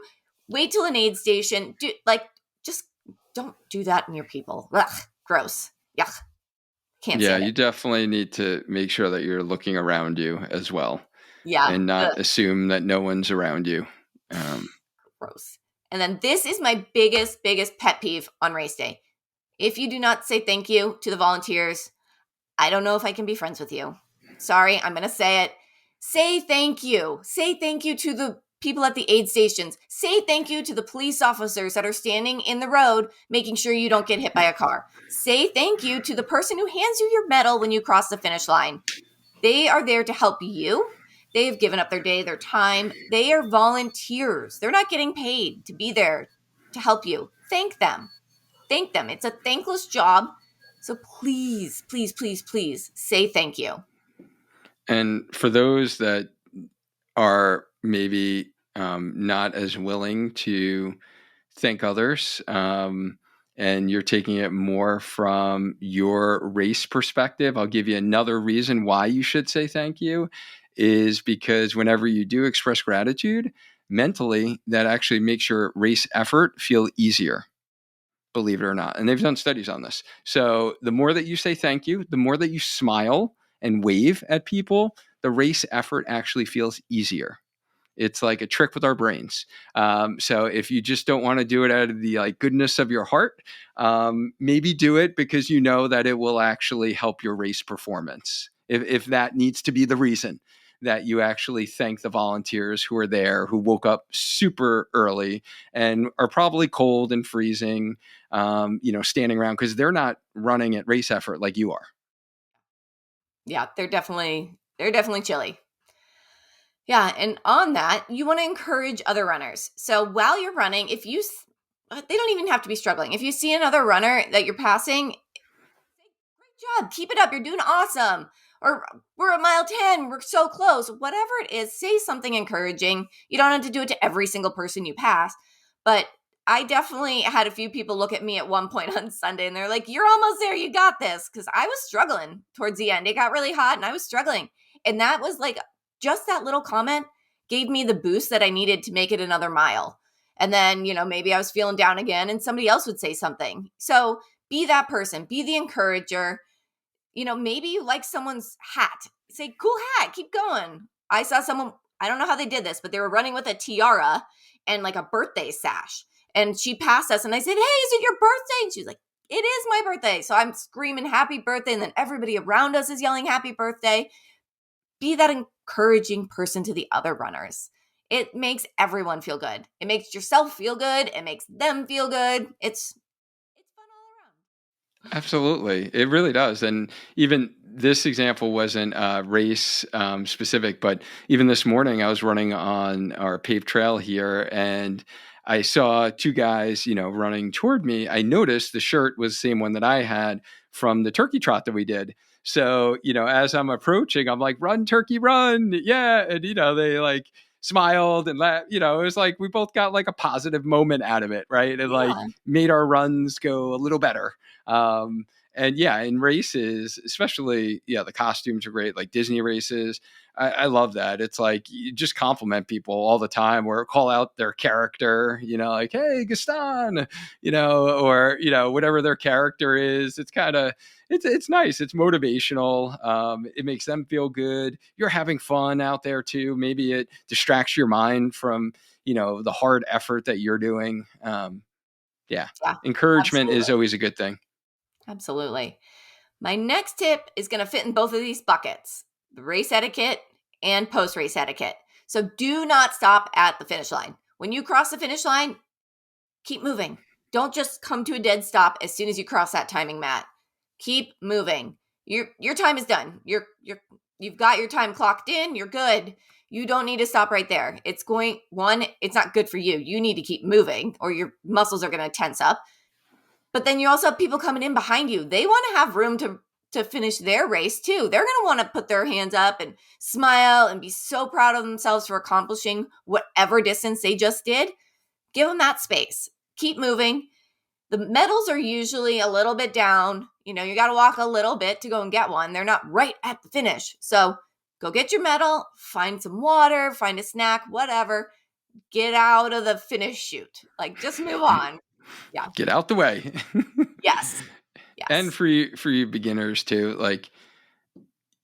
S2: wait till an aid station. Just don't do that near people. Ugh, gross. Yuck. Can't
S1: Yeah,
S2: stand
S1: you
S2: it.
S1: definitely need to make sure that you're looking around you as well
S2: Yeah.
S1: and not
S2: Ugh,
S1: assume that no one's around you. Um,
S2: gross. And then this is my biggest pet peeve on race day. If you do not say thank you to the volunteers, I don't know if I can be friends with you. Sorry, I'm going to say it. Say thank you. Say thank you to the people at the aid stations. Say thank you to the police officers that are standing in the road making sure you don't get hit by a car. Say thank you to the person who hands you your medal when you cross the finish line. They are there to help you. They have given up their day, their time. They are volunteers. They're not getting paid to be there to help you. Thank them. Thank them. It's a thankless job. So please say thank you.
S1: and for those that are maybe not as willing to thank others, and you're taking it more from your race perspective, I'll give you another reason why you should say thank you is because whenever you do express gratitude mentally, that actually makes your race effort feel easier, believe it or not. And they've done studies on this. So the more that you say thank you, the more that you smile and wave at people, the race effort actually feels easier. It's like a trick with our brains. So if you just don't want to do it out of the like goodness of your heart, maybe do it because you know that it will actually help your race performance. If that needs to be the reason that you actually thank the volunteers who are there, who woke up super early and are probably cold and freezing, standing around because they're not running at race effort like you are.
S2: Yeah, they're definitely chilly. Yeah, and on that, you want to encourage other runners. So while you're running, they don't even have to be struggling. If you see another runner that you're passing, great job, keep it up, you're doing awesome. Or we're at mile 10, we're so close. Whatever it is, say something encouraging. You don't have to do it to every single person you pass, but I definitely had a few people look at me at one point on Sunday and they're like, "You're almost there, you got this." Because I was struggling towards the end. It got really hot and I was struggling. And that was like just that little comment gave me the boost that I needed to make it another mile. And then, maybe I was feeling down again and somebody else would say something. So be that person, be the encourager. Maybe you like someone's hat. Say, "Cool hat, keep going." I saw someone, I don't know how they did this, but they were running with a tiara and like a birthday sash. And she passed us and I said, "Hey, is it your birthday?" And she's like, "It is my birthday." So I'm screaming happy birthday. And then everybody around us is yelling happy birthday. Be that encouraging person to the other runners. It makes everyone feel good. It makes yourself feel good. It makes them feel good. It's fun all around.
S1: Absolutely. It really does. And even this example wasn't race specific, but even this morning I was running on our paved trail here and I saw two guys, running toward me. I noticed the shirt was the same one that I had from the turkey trot that we did. So, as I'm approaching, I'm like, "Run, turkey, run." Yeah. And, they like smiled and laughed. It was like we both got like a positive moment out of it. Right. And like
S2: Yeah.
S1: made our runs go a little better. um, and yeah, in races, especially, yeah, the costumes are great, like Disney races. I love that. It's like you just compliment people all the time or call out their character, like, "Hey, Gaston," or, whatever their character is. It's kind of, it's nice. It's motivational. It makes them feel good. You're having fun out there too. Maybe it distracts your mind from, the hard effort that you're doing. Yeah.
S2: Yeah,
S1: Encouragement is
S2: absolutely.
S1: always a good thing.
S2: Absolutely. My next tip is going to fit in both of these buckets, the race etiquette and post race etiquette. So do not stop at the finish line. When you cross the finish line, keep moving. Don't just come to a dead stop as soon as you cross that timing mat. Keep moving. Your time is done. You've got your time clocked in. You're good. You don't need to stop right there. It's not good for you. You need to keep moving or your muscles are going to tense up. But then you also have people coming in behind you. They want to have room to finish their race too. They're going to want to put their hands up and smile and be so proud of themselves for accomplishing whatever distance they just did. Give them that space. Keep moving. The medals are usually a little bit down. You got to walk a little bit to go and get one. They're not right at the finish. So go get your medal, find some water, find a snack, whatever. get out of the finish chute. Like, just move on. Yeah.
S1: Get out the way.
S2: Yes.
S1: And
S2: Yes.
S1: for you beginners too, like,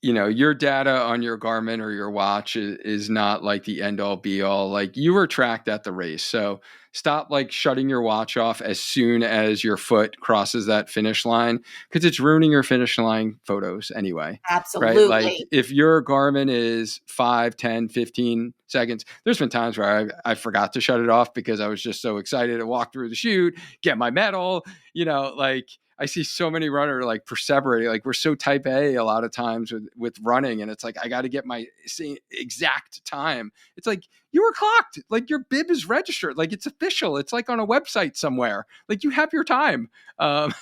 S1: your data on your Garmin or your watch is not like the end all be all. Like, you were tracked at the race. So stop like shutting your watch off as soon as your foot crosses that finish line, because it's ruining your finish line photos anyway. Right. Like,
S2: Absolutely.
S1: if your Garmin is 5, 10, 15 seconds, there's been times where I forgot to shut it off because I was just so excited to walk through the chute, get my medal, like, I see so many runner like perseverating. Like, we're so type A lot of times with running, and it's like I got to get my exact time. It's like, you were clocked. Like, your bib is registered. Like, it's official. It's like on a website somewhere. Like, you have your time. Um,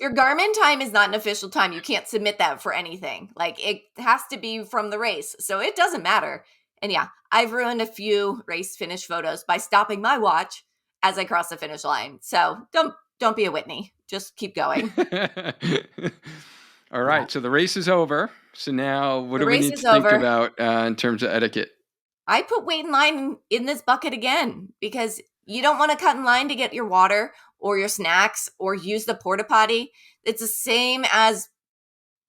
S2: Your Garmin time is not an official time. You can't submit that for anything. Like, it has to be from the race. So it doesn't matter. And yeah, I've ruined a few race finish photos by stopping my watch as I cross the finish line. So don't be a Whitney. Just keep going.
S1: all
S2: Yeah.
S1: right. So the race is over. So now what
S2: The
S1: do we
S2: race
S1: need
S2: is
S1: to think
S2: over.
S1: about in terms of etiquette?
S2: I put wait in line in this bucket again because you don't want to cut in line to get your water or your snacks or use the porta potty. It's the same as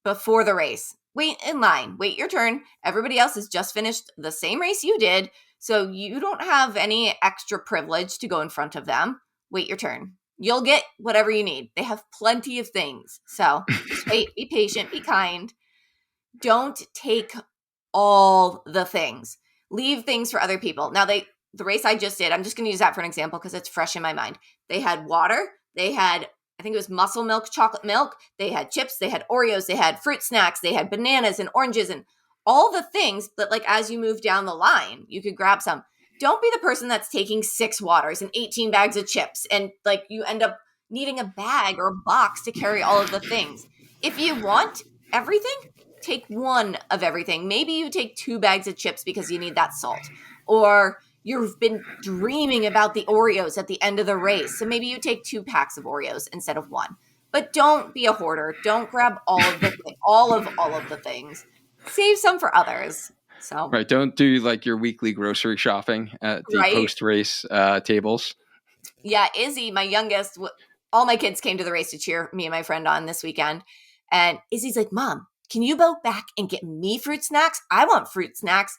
S2: before the race. Wait in line, wait your turn. Everybody else has just finished the same race you did, so you don't have any extra privilege to go in front of them. Wait your turn. You'll get whatever you need. They have plenty of things. So just wait, be patient, be kind. Don't take all the things. Leave things for other people. Now, the race I just did, I'm just going to use that for an example because it's fresh in my mind. They had water, they had, I think it was muscle milk, chocolate milk, they had chips, they had Oreos, they had fruit snacks, they had bananas and oranges and all the things that, like, as you move down the line, you could grab some. Don't be the person that's taking 6 waters and 18 bags of chips and like you end up needing a bag or a box to carry all of the things. If you want everything, take one of everything. Maybe you take 2 bags of chips because you need that salt. Or you've been dreaming about the Oreos at the end of the race. So maybe you take 2 packs of Oreos instead of one. But don't be a hoarder. Don't grab all of the things. Save some for others. So,
S1: Right. Don't do like your weekly grocery shopping at the
S2: right?
S1: post race tables.
S2: Yeah, Izzy, my youngest, all my kids came to the race to cheer me and my friend on this weekend. And Izzy's like, Mom, can you go back and get me fruit snacks? I want fruit snacks.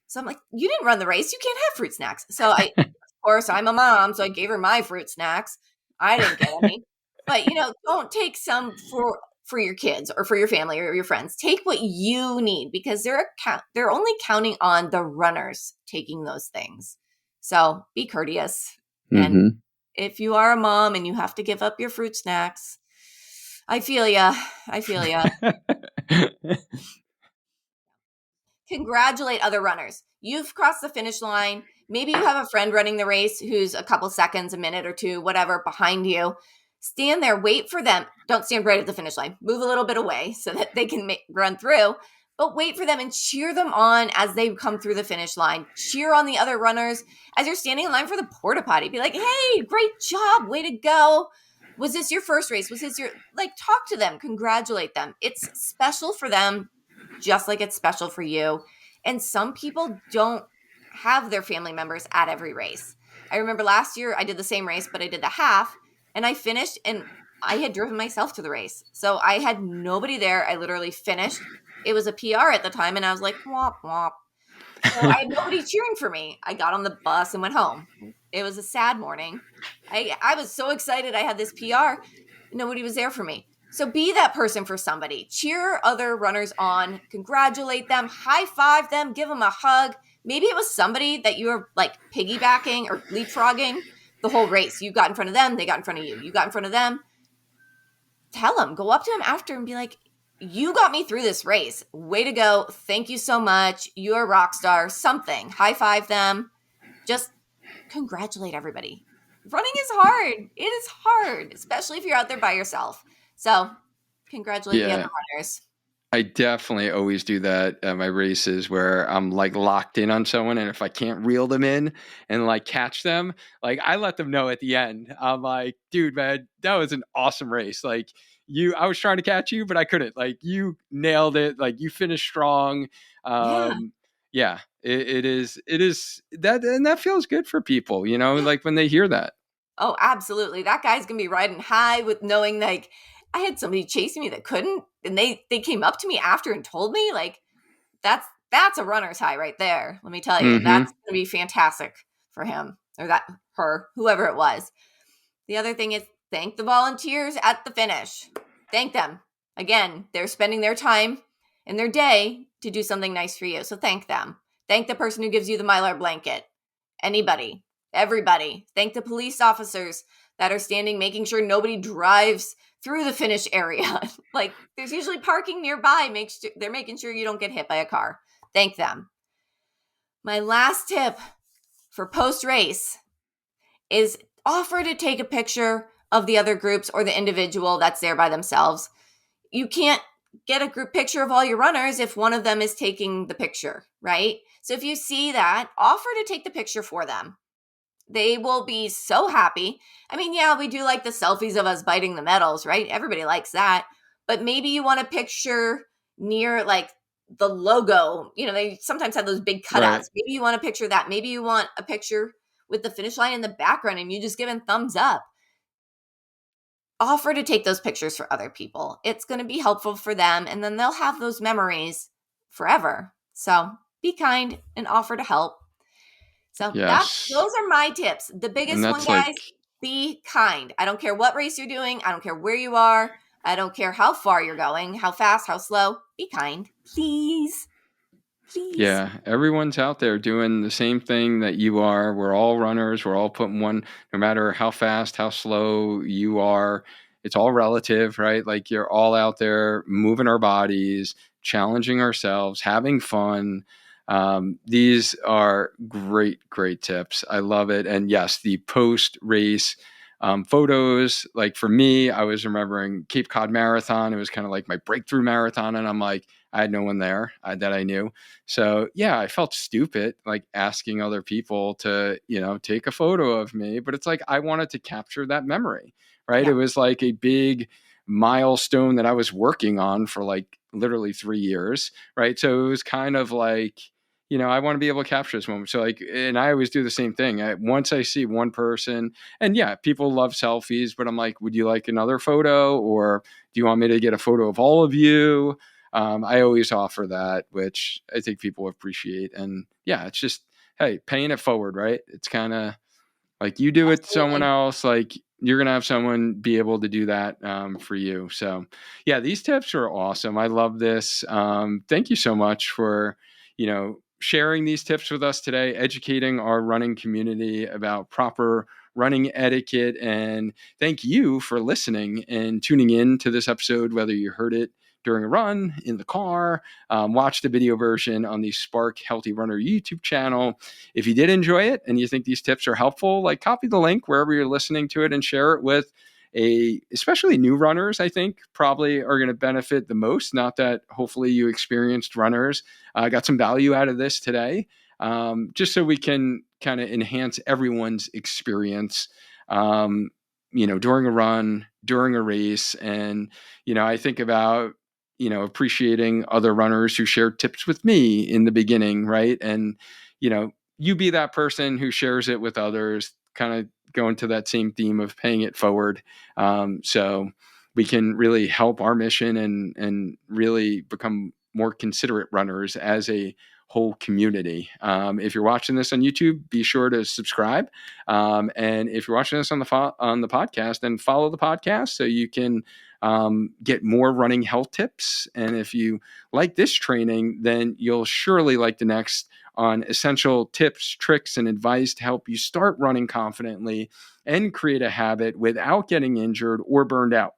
S2: So I'm like, you didn't run the race. You can't have fruit snacks. So of course, I'm a mom. So I gave her my fruit snacks. I didn't get any. But, don't take some for your kids or for your family or your friends. Take what you need because they're only counting on the runners taking those things. So be courteous. And
S1: Mm-hmm.
S2: if you are a mom and you have to give up your fruit snacks, I feel ya. I feel ya. Congratulate other runners. You've crossed the finish line. Maybe you have a friend running the race who's a couple seconds, a minute or two, whatever, behind you. Stand there, wait for them. Don't stand right at the finish line. Move a little bit away so that they can run through. But wait for them and cheer them on as they come through the finish line. Cheer on the other runners as you're standing in line for the porta potty. Be like, hey, great job. Way to go. Was this your first race? Was this talk to them, congratulate them. It's special for them, just like it's special for you. And some people don't have their family members at every race. I remember last year I did the same race, but I did the half and I finished and I had driven myself to the race. So I had nobody there. I literally finished. It was a PR at the time and I was like, womp, womp. So I had nobody cheering for me. I got on the bus and went home. It was a sad morning. I was so excited I had this PR. Nobody was there for me. So be that person for somebody. Cheer other runners on, congratulate them, high five them, give them a hug. Maybe it was somebody that you were like piggybacking or leapfrogging the whole race. You got in front of them, they got in front of you. You got in front of them. Tell them, go up to them after and be like, you got me through this race. Way to go. Thank you so much. You're a rock star. Something. High five them. Just congratulate everybody. Running is hard. It is hard, especially if you're out there by yourself. So congratulate the other
S1: Yeah.
S2: runners.
S1: I definitely always do that at my races where I'm like locked in on someone, and if I can't reel them in and like catch them, like I let them know at the end. I'm like, dude, man, that was an awesome race. Like, I was trying to catch you, but I couldn't. Like, you nailed it. Like, you finished strong.
S2: Yeah.
S1: Um, yeah, it is that, and that feels good for people,
S2: Yeah.
S1: like when they hear that.
S2: Oh, absolutely. That guy's gonna be riding high with knowing like I had somebody chasing me that couldn't, and they came up to me after and told me like that's a runner's high right there. Let me tell you, and
S1: Mm-hmm.
S2: that's gonna be fantastic for him or that her whoever it was. The other thing is thank the volunteers at the finish. Thank them. Again, they're spending their time and their day to do something nice for you. So thank them. Thank the person who gives you the Mylar blanket. Anybody, everybody. Thank the police officers that are standing, making sure nobody drives through the finish area. Like there's usually parking nearby. They're making sure you don't get hit by a car. Thank them. My last tip for post race is offer to take a picture of the other groups or the individual that's there by themselves. You can't get a group picture of all your runners if one of them is taking the picture, right? So if you see that, offer to take the picture for them. They will be so happy. I mean, yeah, we do like the selfies of us biting the medals, right? Everybody likes that. But maybe you want a picture near like the logo. They sometimes have those big cutouts.
S1: Right.
S2: Maybe you want a picture of that. Maybe you want a picture with the finish line in the background and you just give them thumbs up. Offer to take those pictures for other people. It's going to be helpful for them and then they'll have those memories forever. So be kind and offer to help. So
S1: Yes.
S2: those are my tips. The
S1: And
S2: biggest one,
S1: that's
S2: guys,
S1: like,
S2: be kind. I don't care what race you're doing. I don't care where you are. I don't care how far you're going, how fast, how slow. Be kind. Please. Please.
S1: yeah, everyone's out there doing the same thing that you are. We're all runners. We're all putting one, no matter how fast, how slow you are. It's all relative, right? Like you're all out there moving our bodies, challenging ourselves, having fun. These are great, great tips. I love it. And yes, the post race photos, like for me, I was remembering Cape Cod Marathon. It was kind of like my breakthrough marathon. And I'm like, I had no one there that I knew. So yeah, I felt stupid like asking other people to, take a photo of me, but it's like I wanted to capture that memory, right? It
S2: Yeah.
S1: was like a big milestone that I was working on for like literally 3 years, right? So it was kind of like, I want to be able to capture this moment. So like, and I always do the same thing. Once I see one person, and yeah, people love selfies, but I'm like, would you like another photo, or do you want me to get a photo of all of you? I always offer that, which I think people appreciate. And yeah, it's just, hey, paying it forward, right? It's kind of like you do it to someone
S2: Absolutely.
S1: else, like you're going to have someone be able to do that for you. So yeah, these tips are awesome. I love this. Thank you so much for, sharing these tips with us today, educating our running community about proper running etiquette. And thank you for listening and tuning in to this episode, whether you heard it during a run, in the car, watch the video version on the Spark Healthy Runner YouTube channel. If you did enjoy it and you think these tips are helpful, like copy the link wherever you're listening to it and share it with especially new runners. I think probably are going to benefit the most. Not that hopefully you experienced runners got some value out of this today, just so we can kind of enhance everyone's experience. During a run, during a race. And, I think about, appreciating other runners who shared tips with me in the beginning, right? And, you be that person who shares it with others, kind of going to that same theme of paying it forward. So we can really help our mission and really become more considerate runners as a whole community. If you're watching this on YouTube, be sure to subscribe. And if you're watching this on the podcast, then follow the podcast so you can get more running health tips. And if you like this training, then you'll surely like the next on essential tips, tricks, and advice to help you start running confidently and create a habit without getting injured or burned out.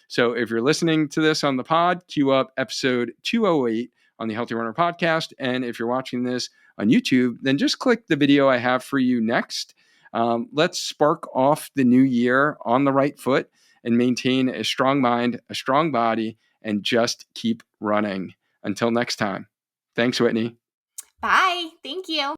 S1: So if you're listening to this on the pod, queue up episode 208 on the Healthy Runner podcast. And if you're watching this on YouTube, then just click the video I have for you next. Let's spark off the new year on the right foot and maintain a strong mind, a strong body, and just keep running. Until next time. Thanks, Whitney.
S2: Bye. Thank you.